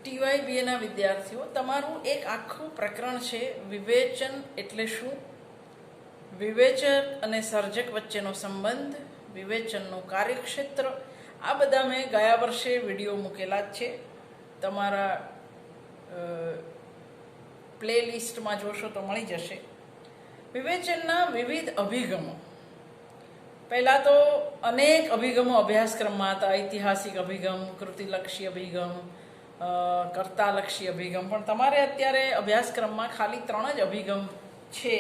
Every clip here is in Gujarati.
ટીવાય બીએના વિદ્યાર્થીઓ, તમારું એક આખું પ્રકરણ છે વિવેચન એટલે શું, વિવેચક અને સર્જક વચ્ચેનો સંબંધ, વિવેચનનું કાર્યક્ષેત્ર. આ બધા મેં ગયા વર્ષે વિડીયો મૂકેલા જ છે. તમારા પ્લેલિસ્ટમાં જોશો તો મળી જશે. વિવેચનના વિવિધ અભિગમો. પહેલાં તો અનેક અભિગમો અભ્યાસક્રમમાં હતા. ઐતિહાસિક અભિગમ, કૃતિલક્ષી અભિગમ, કર્તાલક્ષી અભિગમ. પણ તમારે અત્યારે અભ્યાસક્રમમાં ખાલી 3 જ અભિગમ છે: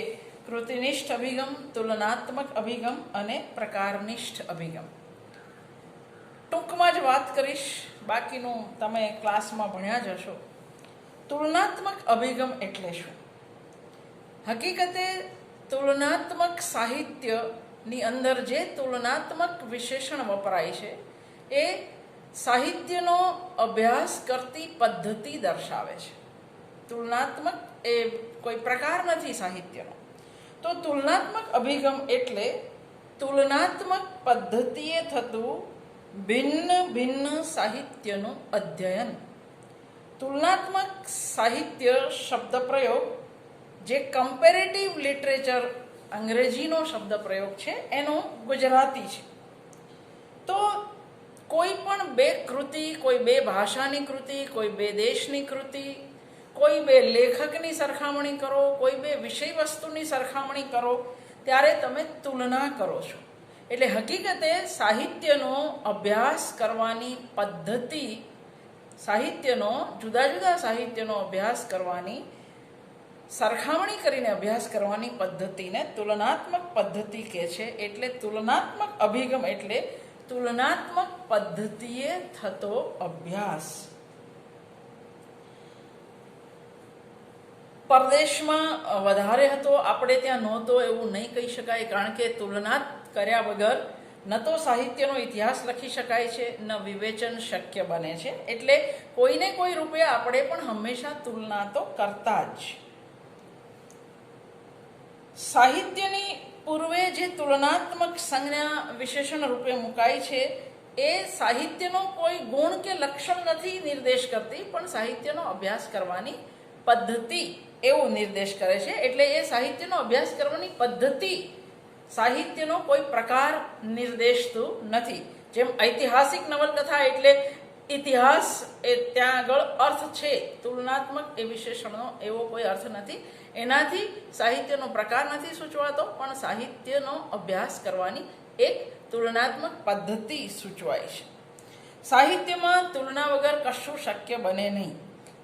કૃતિનિષ્ઠ અભિગમ, તુલનાત્મક અભિગમ અને પ્રકારનિષ્ઠ અભિગમ. ટૂંકમાં જ વાત કરીશ, બાકીનું તમે ક્લાસમાં ભણ્યા જ હશો. તુલનાત્મક અભિગમ એટલે શું? હકીકતે તુલનાત્મક સાહિત્યની અંદર જે તુલનાત્મક વિશેષણ વપરાય છે એ સાહિત્યનો અભ્યાસ કરતી પદ્ધતિ દર્શાવે છે. તુલનાત્મક એ કોઈ પ્રકાર નથી સાહિત્યનો. તો તુલનાત્મક અભિગમ એટલે તુલનાત્મક પદ્ધતિએ થતું ભિન્ન ભિન્ન સાહિત્યનું અધ્યયન. તુલનાત્મક સાહિત્ય શબ્દ પ્રયોગ જે કમ્પેરેટિવ લિટરેચર અંગ્રેજીનો શબ્દ પ્રયોગ છે એનો ગુજરાતી છે. તો કોઈ પણ 2 કૃતિ, કોઈ 2 ભાષાની કૃતિ, કોઈ 2 દેશની કૃતિ, કોઈ 2 લેખકની સરખામણી કરો, કોઈ 2 વિષય વસ્તુની સરખામણી કરો ત્યારે તમે તુલના કરો છો. એટલે હકીકતે સાહિત્યનો અભ્યાસ કરવાની પદ્ધતિ, સાહિત્યનો જુદા જુદા સાહિત્યનો અભ્યાસ કરવાની, સરખામણી કરીને અભ્યાસ કરવાની પદ્ધતિને તુલનાત્મક પદ્ધતિ કહે છે. એટલે તુલનાત્મક અભિગમ એટલે તુલનાત્મક પદ્ધતિએ થતો અભ્યાસ. પરદેશમાં વધારે હતો, આપણે ત્યાં નહોતો એવું નહીં કહી શકાય, કારણ કે તુલના કર્યા વગર ન તો સાહિત્યનો ઇતિહાસ લખી શકાય છે, ન વિવેચન શક્ય બને છે. એટલે કોઈને કોઈ રૂપે આપણે પણ હંમેશા તુલના તો કરતા જ. સાહિત્યની પૂર્વે જે તુલનાત્મક સંજ્ઞા વિશેષણ રૂપે મુકાય છે એ સાહિત્યનો કોઈ ગુણ કે લક્ષણ નથી નિર્દેશ કરતી, પણ સાહિત્યનો અભ્યાસ કરવાની પદ્ધતિ એવો નિર્દેશ કરે છે. એટલે એ સાહિત્યનો અભ્યાસ કરવાની પદ્ધતિ સાહિત્યનો કોઈ પ્રકાર નિર્દેશતું નથી. જેમ ઐતિહાસિક નવલકથા એટલે ઇતિહાસ એ ત્યાં આગળ અર્થ છે, તુલનાત્મક એ વિશેષણનો એવો કોઈ અર્થ નથી. એનાથી સાહિત્યનો પ્રકાર નથી સૂચવાતો, પણ સાહિત્યનો અભ્યાસ કરવાની એક તુલનાત્મક પદ્ધતિ સૂચવાય છે. સાહિત્યમાં તુલના વગર કશું શક્ય બને નહીં.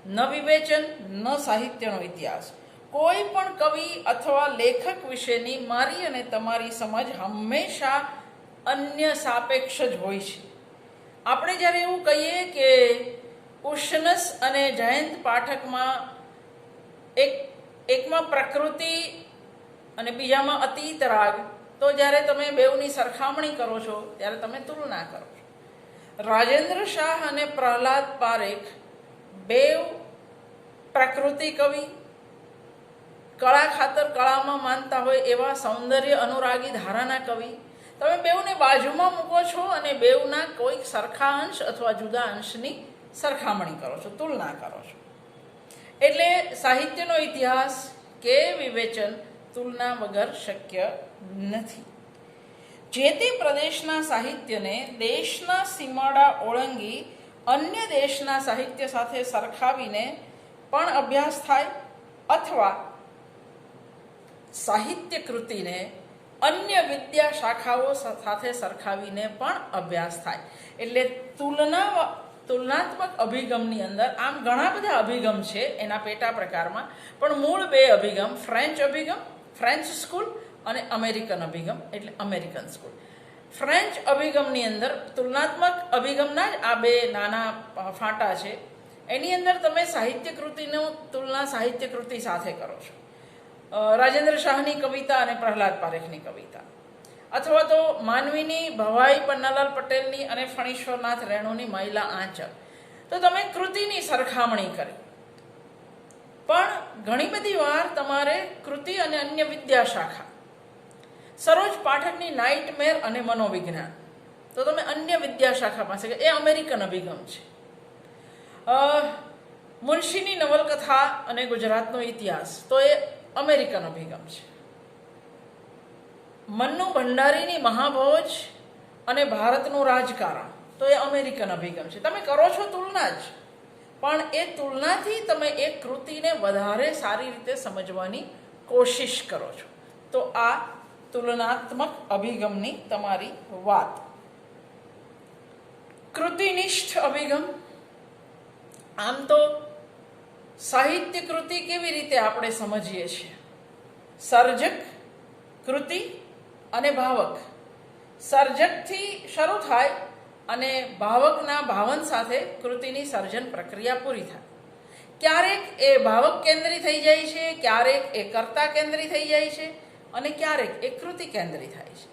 ન વિવેચન, ન સાહિત્યનો ઇતિહાસ. કોઈ પણ કવિ અથવા લેખક વિશેની મારી અને તમારી સમજ હંમેશા અન્ય સાપેક્ષ જ હોય છે. આપણે જ્યારે એવું કહીએ કે ઉષ્ણસ અને જયંત પાઠકમાં એકમાં પ્રકૃતિ અને બીજામાં અતીત રાગ, તો જ્યારે તમે બેઉની સરખામણી કરો છો ત્યારે તમે તુલના કરો છો. રાજેન્દ્ર શાહ અને પ્રહલાદ પારેખ બેઉ પ્રકૃતિ કવિ, કળા ખાતર કળામાં માનતા હોય એવા સૌંદર્ય અનુરાગી ધારાના કવિ. તમે બેઉને બાજુમાં મૂકો છો અને બેઉના કોઈક સરખા અંશ અથવા જુદા અંશની સરખામણી કરો છો, તુલના કરો છો. એટલે સાહિત્યનો ઇતિહાસ કે વિવેચન તુલના વગર શક્ય નથી. જે તે પ્રદેશના સાહિત્યને દેશના સીમાડા ઓળંગી અન્ય દેશના સાહિત્ય સાથે સરખાવીને પણ અભ્યાસ થાય, અથવા સાહિત્ય કૃતિને અન્ય વિદ્યા શાખાઓ સાથે સરખાવીને પણ અભ્યાસ થાય. એટલે તુલનાત્મક અભિગમની અંદર આમ ઘણા બધા અભિગમ છે એના પેટા પ્રકારમાં, પણ મૂળ 2 અભિગમ, ફ્રેન્ચ અભિગમ, ફ્રેન્ચ સ્કૂલ, અને અમેરિકન અભિગમ એટલે અમેરિકન સ્કૂલ. ફ્રેન્ચ અભિગમની અંદર તુલનાત્મક અભિગમના જ આ 2 નાના ફાંટા છે. એની અંદર તમે સાહિત્ય કૃતિનો તુલના સાહિત્ય કૃતિ સાથે કરો છો. રાજેન્દ્ર શાહની કવિતા અને પ્રહલાદ પારેખની કવિતા, અથવા તો માનવીની ભવાઈ પન્નાલાલ પટેલની અને ફણીશ્વરનાથ રેણુની મહિલા આંચલ. તો તમે કૃતિની સરખામણી કરી, પણ ઘણી બધી વાર તમારે કૃતિ અને અન્ય વિદ્યાશાખા, સરોજ પાઠકની નાઇટમેર અને મનોવિજ્ઞાન, તો તમે અન્ય વિદ્યાશાખા પાસે, એ અમેરિકન અભિગમ છે. મુનશીની નવલકથા અને ગુજરાતનો ઇતિહાસ તો એ અમેરિકન અભિગમ છે. મન્નુ ભંડારીની મહાભોજ અને ભારતનું રાજકારણ તો એ અમેરિકન અભિગમ છે. તમે કરો છો તુલના જ, પણ એ તુલનાથી તમે એક કૃતિને વધારે સારી રીતે સમજવાની કોશિશ કરો છો. તો આ તુલનાત્મક અભિગમની તમારી વાત. કૃતિનિષ્ઠ અભિગમ. આમ તો સાહિત્ય કૃતિ કેવી રીતે આપણે સમજીએ છીએ? સર્જક, કૃતિ અને ભાવક. સર્જકથી શરૂ થાય અને ભાવકના ભાવન સાથે કૃતિની સર્જન પ્રક્રિયા પૂરી થાય. ક્યારેક એ ભાવક કેન્દ્રી થઈ જાય છે, ક્યારેક એ કર્તા કેન્દ્રી થઈ જાય છે અને ક્યારેક એ કૃતિ કેન્દ્રી થાય છે.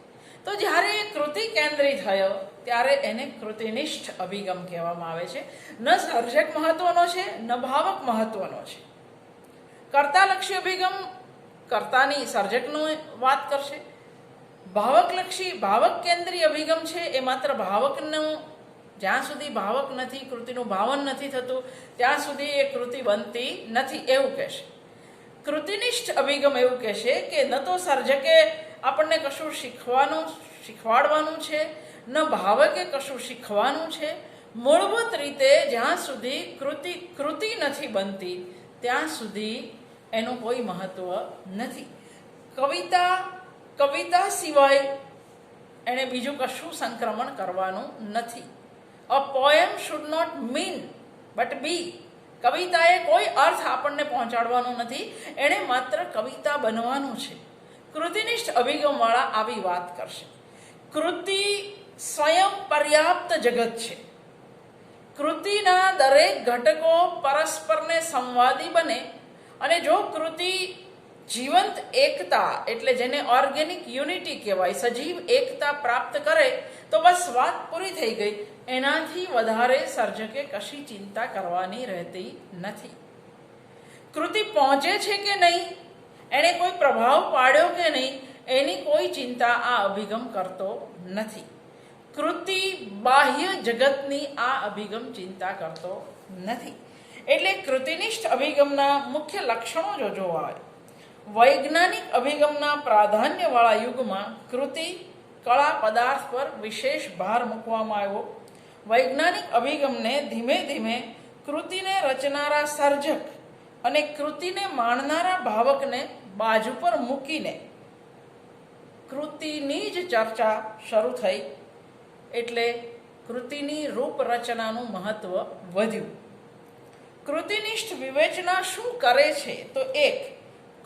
તો જ્યારે એ કૃતિ કેન્દ્રી થયો ત્યારે એને કૃતિનિષ્ઠ અભિગમ કહેવામાં આવે છે. ન સર્જક મહત્વનો છે, ન ભાવક મહત્વનો છે. કર્તાલક્ષી અભિગમ કર્તાની સર્જકનો વાત કરશે. ભાવકલક્ષી ભાવક કેન્દ્રીય અભિગમ છે એ માત્ર ભાવકનું, જ્યાં સુધી ભાવક નથી, કૃતિનું ભાવન નથી થતું ત્યાં સુધી એ કૃતિ બનતી નથી એવું કહેશે. કૃતિનિષ્ઠ અભિગમ એવું કહેશે કે ન તો સર્જકે આપણને કશું શીખવાડવાનું છે, ન ભાવકે કશું શીખવાનું છે. મૂળભૂત રીતે જ્યાં સુધી કૃતિ નથી બનતી ત્યાં સુધી એનું કોઈ મહત્વ નથી. કવિતા સિવાય એણે બીજું કશું સંક્રમણ કરવાનું નથી. A poem should not mean but be. કવિતાએ કોઈ અર્થ આપણને પહોંચાડવાનો નથી, એણે માત્ર કવિતા બનવાનું છે. કૃતિનિષ્ઠ અભિગમવાળા આવી વાત કરશે. કૃતિ સ્વયં પર્યાપ્ત જગત છે. કૃતિના દરેક ઘટકો પરસ્પરને સંવાદી બને અને જો કૃતિ જીવંત એકતા, એટલે જેને ઓર્ગેનિક યુનિટી કહેવાય, સજીવ એકતા પ્રાપ્ત કરે તો બસ વાત પૂરી થઈ ગઈ. એનાથી વધારે સર્જકે કશી ચિંતા કરવાની રહેતી નથી. કૃતિ પહોંચે છે કે નહીં, એણે કોઈ પ્રભાવ પાડ્યો કે નહીં, એની કોઈ ચિંતા આ અભિગમ કરતો નથી. કૃતિ બાહ્ય જગતની આ અભિગમ ચિંતા કરતો નથી. એટલે કૃતિનિષ્ઠ અભિગમના મુખ્ય લક્ષણો જો જોવા હોય, વૈજ્ઞાનિક અભિગમના પ્રાધાન્યવાળા યુગમાં કૃતિ કળા પદાર્થ પર વિશેષ ભાર મૂકવામાં આવ્યો. વૈજ્ઞાનિક અભિગમને ધીમે ધીમે કૃતિને રચનારા સર્જક અને કૃતિને માણનારા ભાવકને બાજુ પર મૂકીને કૃતિની જ ચર્ચા શરૂ થઈ. એટલે કૃતિની રૂપરચનાનું મહત્વ વધ્યું. કૃતિનિષ્ઠ વિવેચના શું કરે છે? તો એક,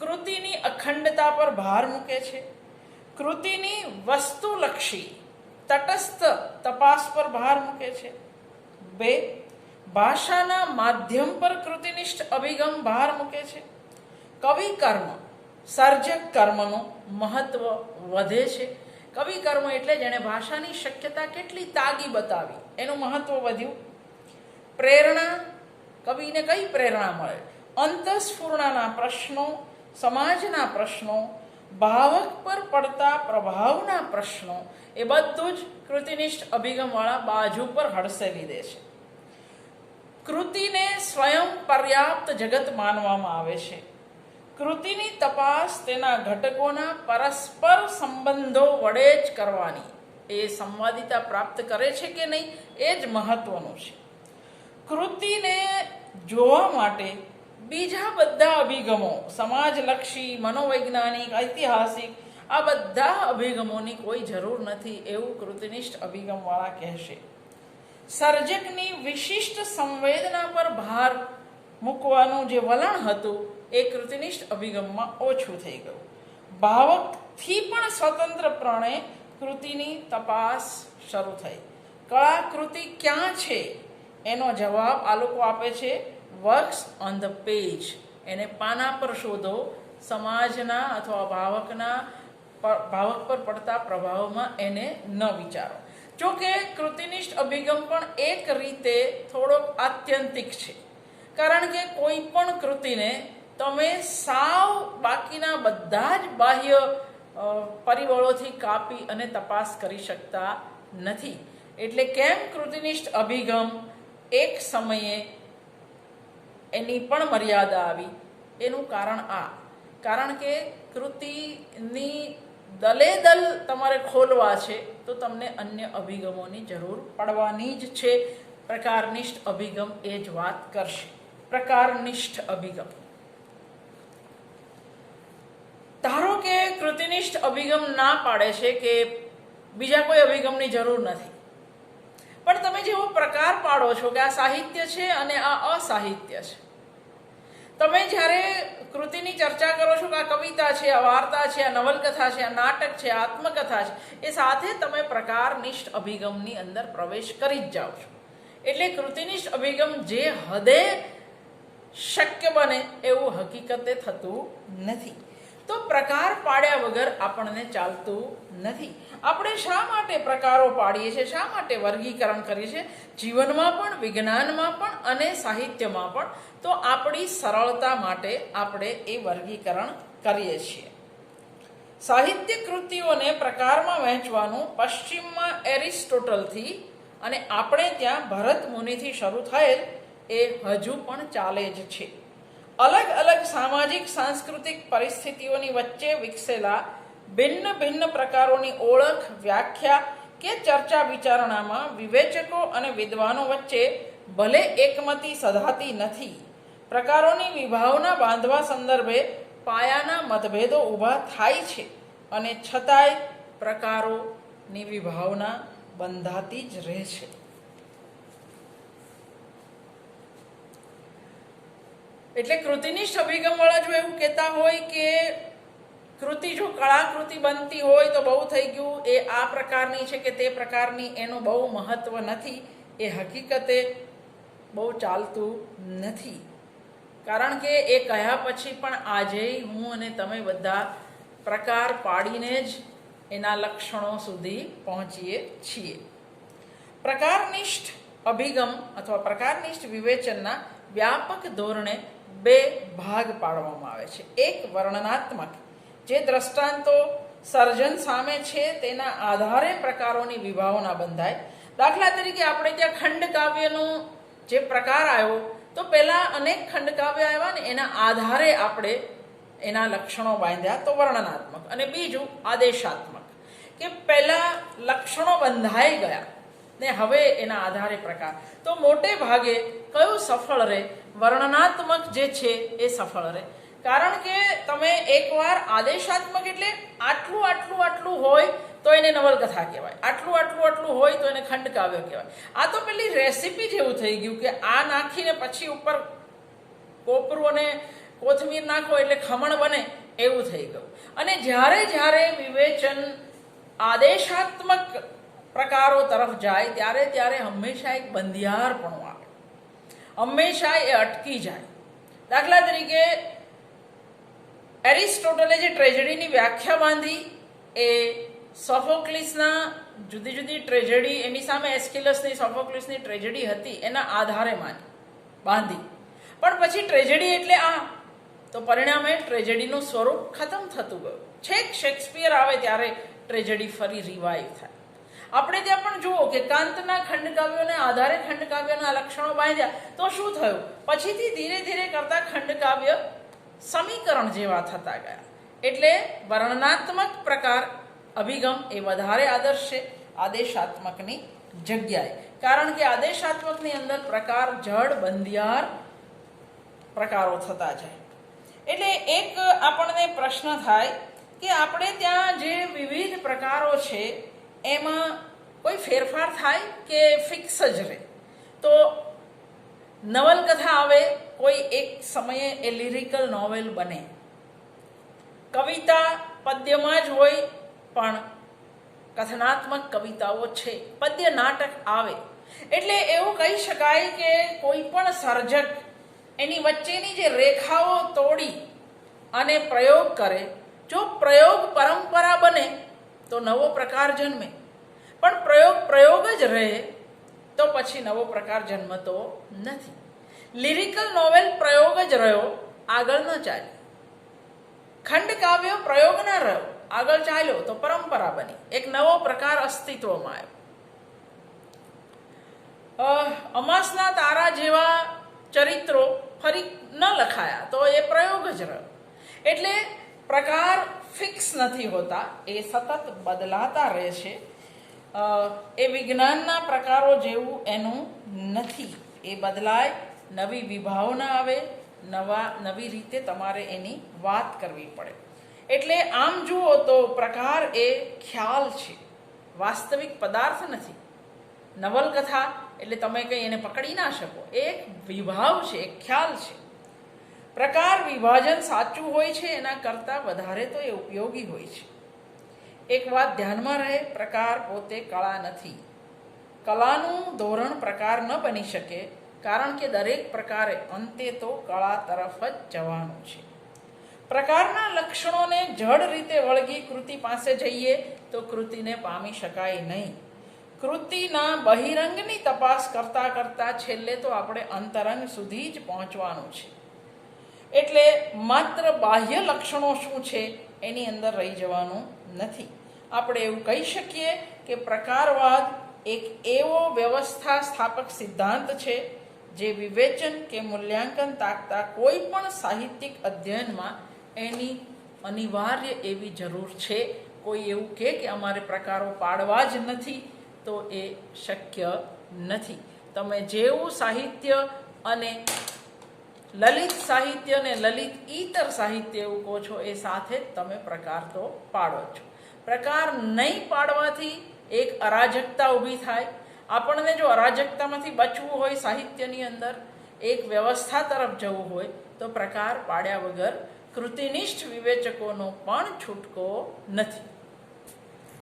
કૃતિની અખંડતા પર ભાર મૂકે છે. કૃતિની વસ્તુલક્ષી તટસ્થ તપાસ પર ભાર મૂકે છે. બે, ભાષાના માધ્યમ પર કૃતિનિષ્ઠ અભિગમ ભાર મૂકે છે. કવિ કર્મ, સર્જક કર્મનું મહત્વ વધે છે. કવિ કર્મ એટલે જેણે ભાષાની શક્યતા કેટલી તાગી બતાવી એનું મહત્વ વધ્યું. પ્રેરણા, કવિને કઈ પ્રેરણા મળે? અંતઃસ્ફુરણાના પ્રશ્નો, સમાજના પ્રશ્નો, ભાવક પર પડતા પ્રભાવના પ્રશ્નો, એ બધું જ કૃતિનિષ્ઠ અભિગમવાળા બાજુ પર હડસેલી દે છે. કૃતિને સ્વયં પર્યાપ્ત જગત માનવામાં આવે છે. કૃતિની તપાસ તેના ઘટકોના પરસ્પર સંબંધો વડે જ કરવાની. એ સંવાદિતા પ્રાપ્ત કરે છે કે નહીં એ જ મહત્વનું છે. કૃતિને જોવા માટે બીજા બધા અભિગમો, સમાજલક્ષી, મનોવૈજ્ઞાનિક, ઐતિહાસિક, આ બધા અભિગમોની કોઈ જરૂર નથી એવું કૃતિનિષ્ઠ અભિગમવાળા કહેશે. સર્જકની વિશિષ્ટ સંવેદના પર ભાર મૂકવાનું જે વલણ હતું એ કૃતિનિષ્ઠ અભિગમમાં ઓછું થઈ ગયું. ભાવકથી પણ સ્વતંત્રપણે કૃતિની તપાસ શરૂ થઈ. કળાકૃતિ ક્યાં છે એનો જવાબ આ લોકો આપે છે, વર્ક્સ ઓન ધ પેજ. એને પાના પર શોધો. સમાજના અથવા ભાવક પર પડતા પ્રભાવમાં એને ન વિચારો. જોકે કૃતિનિષ્ઠ અભિગમ પણ એક રીતે થોડોક આત્યંતિક છે, કારણ કે કોઈ પણ કૃતિને તમે સાવ બાકીના બધા જ બાહ્ય પરિબળોથી કાપી અને તપાસ કરી શકતા નથી. એટલે કેમ કૃતિનિષ્ઠ અભિગમ એક સમયે એની પણ મર્યાદા આવી. એનું કારણ આ, કારણ કે કૃતિની દલેદલ તમારે ખોલવા છે તો તમને અન્ય અભિગમોની જરૂર પડવાની જ છે. પ્રકારનિષ્ઠ અભિગમ એ જ વાત કરશે. પ્રકારનિષ્ઠ અભિગમ, ધારો કે કૃતિનિષ્ઠ અભિગમ ના પાડે છે કે બીજા કોઈ અભિગમની જરૂર નથી, પણ તમે જેવો પ્રકાર પાડો છો કે આ સાહિત્ય છે અને આ અસાહિત્ય છે, તમે જ્યારે કૃતિની ચર્ચા કરો છો કે આ કવિતા છે, આ વાર્તા છે, આ નવલકથા છે, આ નાટક છે, આ આત્મકથા છે, એ સાથે તમે પ્રકારનિષ્ઠ અભિગમની અંદર પ્રવેશ કરી જ જાઓ છો. એટલે કૃતિનિષ્ઠ અભિગમ જે હદે શક્ય બને એવું હકીકતે થતું નથી. તો પ્રકાર પાડ્યા વગર આપણને ચાલતું નથી. આપણે શા માટે પ્રકારો પાડીએ છીએ, શા માટે વર્ગીકરણ કરીએ છીએ, જીવનમાં પણ, વિજ્ઞાનમાં પણ અને સાહિત્યમાં પણ? તો આપણી સરળતા માટે આપણે એ વર્ગીકરણ કરીએ છીએ. સાહિત્ય કૃતિઓને પ્રકારમાં વહેંચવાનું પશ્ચિમમાં એરિસ્ટોટલથી અને આપણે ત્યાં ભરત મુનિથી શરૂ થયેલ એ હજુ પણ ચાલે જ છે. અલગ અલગ સામાજિક સાંસ્કૃતિક પરિસ્થિતિઓની વચ્ચે વિકસેલા ભિન્ન ભિન્ન પ્રકારોની ઓળખ, વ્યાખ્યા કે ચર્ચા વિચારણામાં વિવેચકો અને વિદ્વાનો વચ્ચે ભલે એકમતી સધાતી નથી, પ્રકારોની વિભાવના બાંધવા સંદર્ભે પાયાના મતભેદો ઊભા થાય છે અને છતાંય પ્રકારોની વિભાવના બંધાતી જ રહે છે. એટલે કૃતિનિષ્ઠ અભિગમવાળા જો એવું કહેતા હોય કે કૃતિ જો કળાકૃતિ બનતી હોય તો બહુ થઈ ગયું, એ આ પ્રકારની છે કે તે પ્રકારની, એનું બહુ મહત્વ નથી, એ હકીકતે બહુ ચાલતું નથી. કારણ કે એ કહ્યા પછી પણ આજે હું અને તમે બધા પ્રકાર પાડીને જ એના લક્ષણો સુધી પહોંચીએ છીએ. પ્રકારનિષ્ઠ અભિગમ અથવા પ્રકારનિષ્ઠ વિવેચનના વ્યાપક ધોરણે બે ભાગ પાડવામાં આવે છે. એક વર્ણનાત્મક, જે દ્રષ્ટાંતો સર્જન સામે છે તેના આધારે પ્રકારોની વિભાવના બંધાય. દાખલા તરીકે આપણે ત્યાં ખંડકાવ્યનો જે પ્રકાર આવ્યો, તો પહેલાં અનેક ખંડકાવ્ય આવ્યા ને એના આધારે આપણે એના લક્ષણો બાંધ્યા, તો વર્ણનાત્મક. અને બીજું આદેશાત્મક, કે પહેલાં લક્ષણો બંધાઈ ગયા ને હવે એના આધારે પ્રકાર. તો મોટે ભાગે કયું સફળ રહે? વર્ણનાત્મક જે છે એ સફળ રહે. કારણ કે તમે એકવાર આદેશાત્મક એટલે આટલું આટલું આટલું હોય તો એને નવલકથા કહેવાય, આટલું આટલું આટલું હોય તો એને ખંડકાવ્ય કહેવાય. આ તો પેલી રેસીપી જેવું થઈ ગયું કે આ નાખીને પછી ઉપર કોપરું અને કોથમીર નાખો એટલે ખમણ બને, એવું થઈ ગયું. અને જ્યારે જ્યારે વિવેચન આદેશાત્મક પ્રકારો તરફ જાય ત્યારે ત્યારે હંમેશા એક બંધિયારપણું આવે, હંમેશા એ અટકી જાય. દાખલા તરીકે એરિસ્ટોટલે જે ટ્રેજડીની વ્યાખ્યા બાંધી એ સોફોક્લિસના જુદી જુદી ટ્રેજડી, એની સામે એસ્કિલસની સોફોક્લિસની ટ્રેજડી હતી, એના આધારે બાંધી. પણ પછી ટ્રેજડી એટલે આ, તો પરિણામે ટ્રેજડીનું સ્વરૂપ ખતમ થતું ગયું. છેક શેક્સપિયર આવે ત્યારે ટ્રેજડી ફરી રિવાઇવ થાય. આપણે ત્યાં પણ જુઓ કે કાંતના ખંડકાવ્યોને આધારે ખંડકાવ્યના લક્ષણો બાંધ્યા તો શું થયું? પછીથી ધીરે ધીરે કરતા ખંડકાવ્ય સમીકરણ જેવા થતા ગયા. એટલે વર્ણનાત્મક પ્રકાર અભિગમ એ વધારે આદર્શ છે આદેશાત્મકની જગ્યાએ. કારણ કે આદેશાત્મકની અંદર પ્રકાર જડ બંધિયાર પ્રકારો થતા જાય. એટલે એક આપણને પ્રશ્ન થાય કે આપણે ત્યાં જે વિવિધ પ્રકારો છે એમાં કોઈ ફેરફાર થાય કે ફિક્સ જ રહે? તો નવલકથા આવે, કોઈ એક સમયે એ લિરિકલ નોવેલ બને, કવિતા પદ્યમાં જ હોય પણ કથનાત્મક કવિતાઓ છે, પદ્ય નાટક આવે. એટલે એવું કહી શકાય કે કોઈ પણ સર્જક એની વચ્ચેની જે રેખાઓ તોડી અને પ્રયોગ કરે, જો પ્રયોગ પરંપરા બને તો નવો પ્રકાર જન્મે, પણ પ્રયોગ જ રહે તો પછી નવો પ્રકાર જન્મતો નથી. લિરિકલ નોવેલ પ્રયોગ જ રહ્યો, આગળ ન ચાલ્યો. ખંડકાવ્ય પ્રયોગ ન રહ્યો, આગળ ચાલ્યો તો પરંપરા બની, એક નવો પ્રકાર અસ્તિત્વમાં આવ્યો. અમાસના તારા જેવા ચરિત્રો ફરી લખાયા તો એ પ્રયોગ જ રહ્યો. એટલે પ્રકાર ફિક્સ નથી હોતા, એ સતત બદલાતા રહે છે. એ વિજ્ઞાનના પ્રકારો જેવું એનું નથી, એ બદલાય, નવી વિભાવના આવે, નવી રીતે તમારે એની વાત કરવી પડે. એટલે આમ જુઓ તો પ્રકાર એ ખ્યાલ છે, વાસ્તવિક પદાર્થ નથી. નવલકથા એટલે તમે કંઈ એને પકડી ના શકો, એ એક વિભાવ છે, એક ખ્યાલ છે. પ્રકાર વિભાજન સાચું હોય છે, એના કરતાં વધારે તો એ ઉપયોગી હોય છે. એક વાત ધ્યાનમાં રહે, પ્રકાર પોતે કળા નથી. કલાનું ધોરણ પ્રકાર ન બની શકે, કારણ કે દરેક પ્રકારે અંતે તો કળા તરફ જ જવાનું છે. પ્રકારના લક્ષણોને જડ રીતે વળગી કૃતિ પાસે જઈએ તો કૃતિને પામી શકાય નહીં. કૃતિના બહિરંગની તપાસ કરતાં કરતાં છેલ્લે તો આપણે અંતરંગ સુધી જ પહોંચવાનું છે. એટલે માત્ર બાહ્ય લક્ષણો શું છે એની અંદર રહી જવાનું નથી. આપણે એવું કહી શકીએ કે પ્રકારવાદ એક એવો વ્યવસ્થા સ્થાપક સિદ્ધાંત છે જે વિવેચન કે મૂલ્યાંકન તાકતા કોઈ પણ સાહિત્યિક અધ્યયનમાં એની અનિવાર્ય એવી જરૂર છે. કોઈ એવું કહે કે અમારે પ્રકારો પાડવા જ નથી તો એ શક્ય નથી. તમે જેવું સાહિત્ય અને લલિત સાહિત્ય અને લલિત ઈતર સાહિત્ય એવું કહો છો, એ સાથે જ તમે પ્રકાર તો પાડો છો. પ્રકાર નહીં પાડવાથી એક અરાજકતા ઊભી થાય. આપણને જો અરાજકતામાંથી બચવું હોય, સાહિત્યની અંદર એક વ્યવસ્થા તરફ જવું હોય, તો પ્રકાર પાડ્યા વગર કૃતિનિષ્ઠ વિવેચકોનો પણ છૂટકો નથી.